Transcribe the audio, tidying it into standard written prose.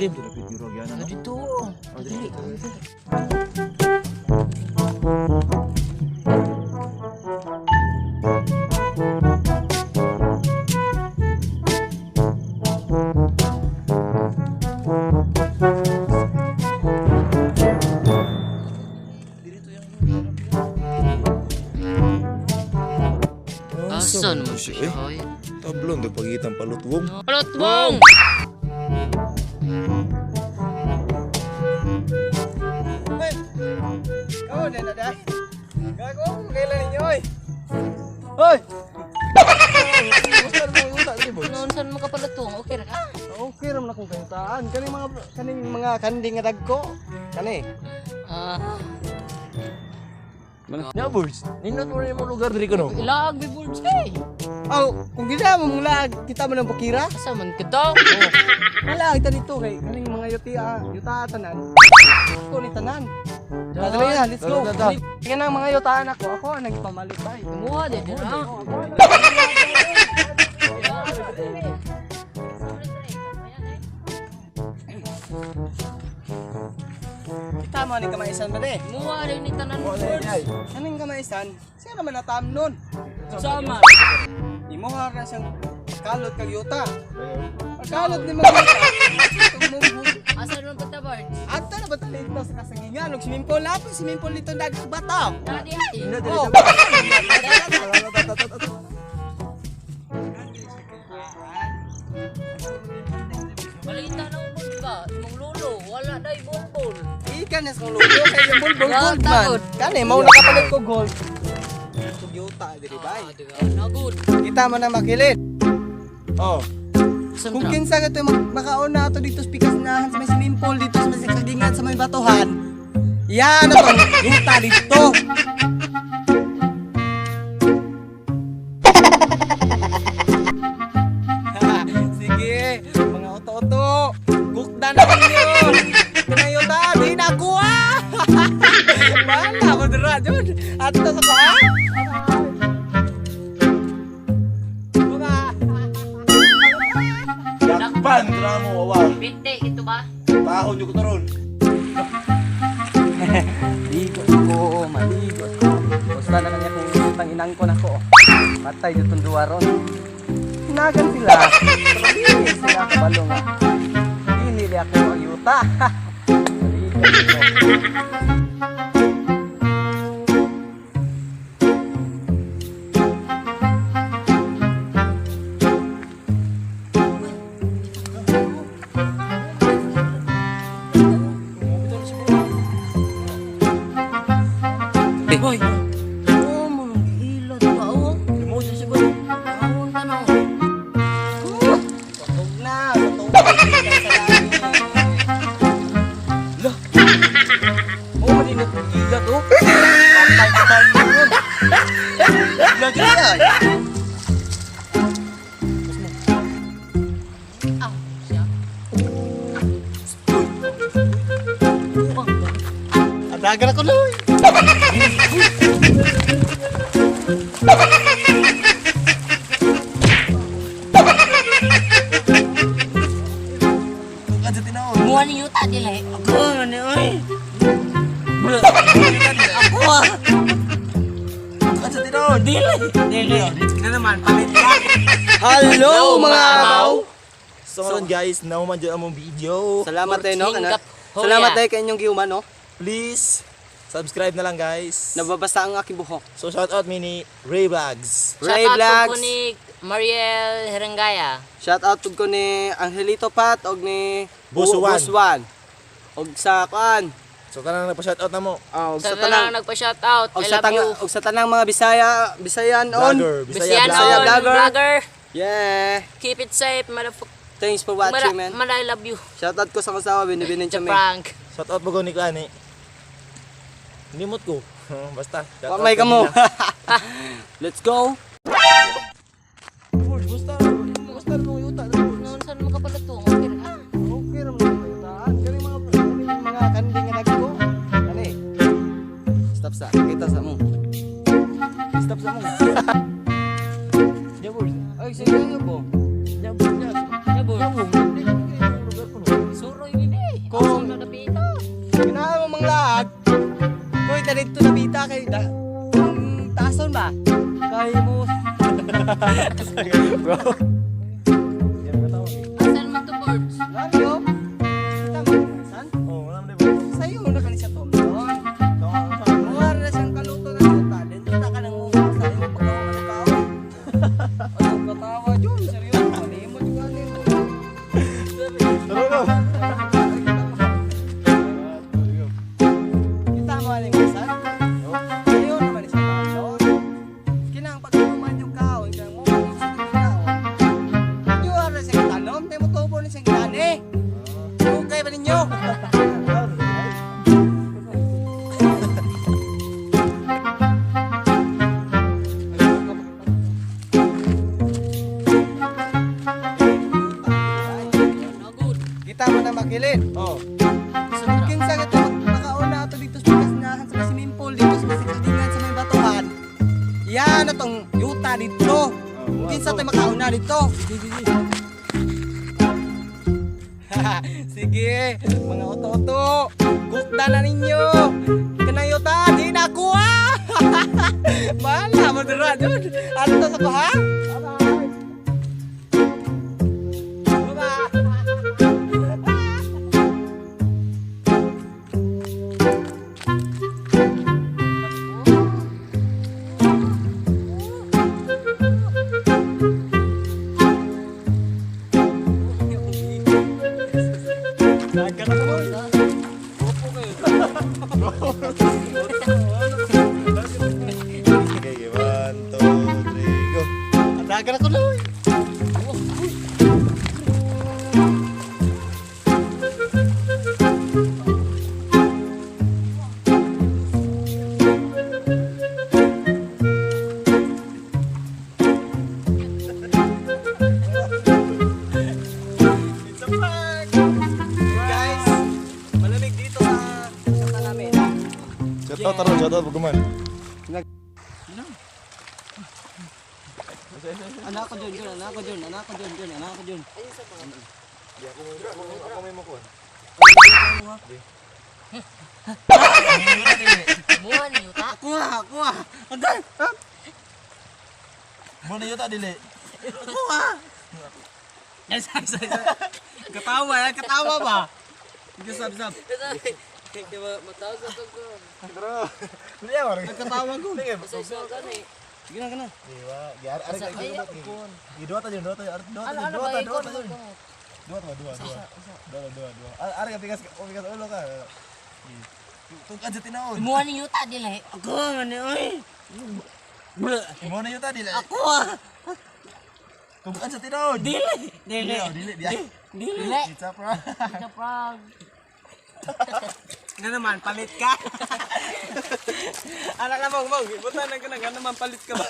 Jim. Dapat yung rogyan na. Dito. Dili. Asan mo siya? Ay. Tablon, di pagitan palutwong. Palutwong! Kau na dai. Gago, kailan ninyo oy. Hoy. Gusto mo utak di boy. Noon saan mo ka palutwong? Okay ra ka? Okay ra man akong kahitaan. Kaning mga kandi nga dagko. Kani. Ya, boys. Nindot mo rin mo lugar diri ko, no? Ilag bi bulls kay. Kung gina mo mula kita man ang pakira. Asa man kita? Wala kita dito kay kaning mga yuta tanan. Ko ni tanan. Dali na, let's go. Tingnan ang mga yutaan ako. Ako ang nagpamalit tay. Kumuha din na. Kita mo ning kamaisan ba de? Kumuha din ni tanan mo bulls. Kaning kamaisan, siya naman natam nun. Sama. Imo na siyang pagkalot kag yuta. Pagkalot ni mga yuta. Asa naman pa ta birds? Ato na ba talit sa kasangingan? Nung swimming pool na po, swimming pool dito dagat bata. Dadi ay. Oh. Balita na mo ba? Mong lolo, wala dai bulbul. Ikan na sa lulo kay yung bulbul Ya, gold man. takot. Kani mao nakapalit ko gold. Kung yuta diri bay. Nagud. Kita mo na makilid. Oh. Kung Kung kinsa ka to makaon na ato dito sa pikasnahan sa may swimming pool dito sa may kagingan sa may batuhan. Yan na tong yuta dito. Sige, mga oto-oto. Gukda na ninyo. Kaya yuta, di na kuha. Bala, madura, Jod. Ato sa kuha. Dakpan, dira mo, wawaw. Binte ito ba? Tahon yung kutaron. Ligot ko, maligot ko. Basta na kanya kung itang inang ko na ko. Patay dito itong duwaron. Hinagan sila. Pero hindi sila kabalo nga. Hinili ako ang yuta. Maligot ko. Boy. Oh, mga ilot ba oh? Mo sa siguro. Awon ka na. Patog na. Patog na. Sa langit. Lah. Oh, malinot ng gigat oh. Patay mo yun. Lagi ay. Ah, siya. Adagan ako loy. Kumuha ni yuta dili. Ako ni oy. Ako ah. Ano tino? Dili. Kita naman palit ka. Hello mga amaw. So, guys, nauman dyan among video. Salamat tayo no. Tingkap. Salamat tayo kay inyong gihuman no. Please, subscribe na lang, guys. Nababasa ang aking buhok. So, shout out mini Ray Vlogs. Ray Shout out Vlogs. po ni Mariel Herengaya. Shout out ko ni Angelito Pat og ni Busuan. Busuan. Og sa kuan. So, tanang nagpa-shout out na mo. Og Sa sa tanang tanang nagpa-shout out. og I sa love you. tanang og sa tanang mga Bisayan on. Vlogger. Bisaya Bisaya on, vlogger. vlogger. Yeah. Keep it safe, motherfucker. Thanks for watching, man. I love you. Shout out ko sa kasawa binibinin It's a siya, man. prank. Shout out mo ko ni Kani. Limot ko. Basta. shout out Pamay ka mo. nila. Let's go. Basta mo yuta. Noon saan mo ka pala to? Okay na. Okay ra man yutaan. Kani mga kandi nga nagko. Kani. Stop sa. Kita sa mo. Stop sa mo. Jabor. Ay, sige nga po. Jabor. Yabor. Jabor. Suroy lag. Koy ta dito nabita kay tason ba? Kay mo. Bro. Asan mo to, Boards? Lalo. Kita mo san? Oh, wala man di ba? Sayo na kani sa tom. Muwar na siyang kaluto ng yuta. Dito ta ka nang sa imo pagkaw. Ano katawa jud seryoso kanimo jud kanimo. Tara na. Kita mo aling san? Sayo naman sa tom. Kinang pagkuman yung kaon kang mo sa kaon. Muwar na siyang tanom, tay mo tubo ni siyang gani. Okay ba ninyo? Nagod. Kita mo na makilin. Oh. Kinsa ka makauna ato dito sa kasinahan sa swimming pool dito sa sikadingan sa may batuhan. Yan atong yuta dito. Kinsa tayo makauna dito? Sige, mga oto-oto. Gukda na ninyo. Kanang yuta, di na kuha. Bahala, madura dun. Ano to sa baha? Bye-bye. Bye-bye. Nagka na ko. Okay, 1, 2, 3, go. Nagka na ko na. It's a prank! Guys, malamig dito sa namin. Shoutout, tara, shoutout, Buguman. Anak ko dyan, anak ko dyan, anak ko dyan, anak ko dyan. Ako may makuha. Buwan ni Yuta. Kuha! Agay! Muna yun ta, dili. Kuha! Yes, katawa ba? Sige, sab. Matawag ka ko. Bro. Dili ako rin. Katawa ko. Isa ka ni. Sige na, kana. Diwa, giar ari ka Ay, gidot. Gidot ta, dua ta. Ano ba ikaw? Dua. Ari ka pikas ulo ka. Tungkad sa tinaon. Buwan ni Yuta dili. Ako, ngani, oy! Mo na yun ta, dili. Ako! Tungkad sa tinaon. Dili! Dili, biya. Dili. It's a prank. Ika prag. Nga naman, palit ka! Anak na mong, buta na ka na, nga naman palit ka ba?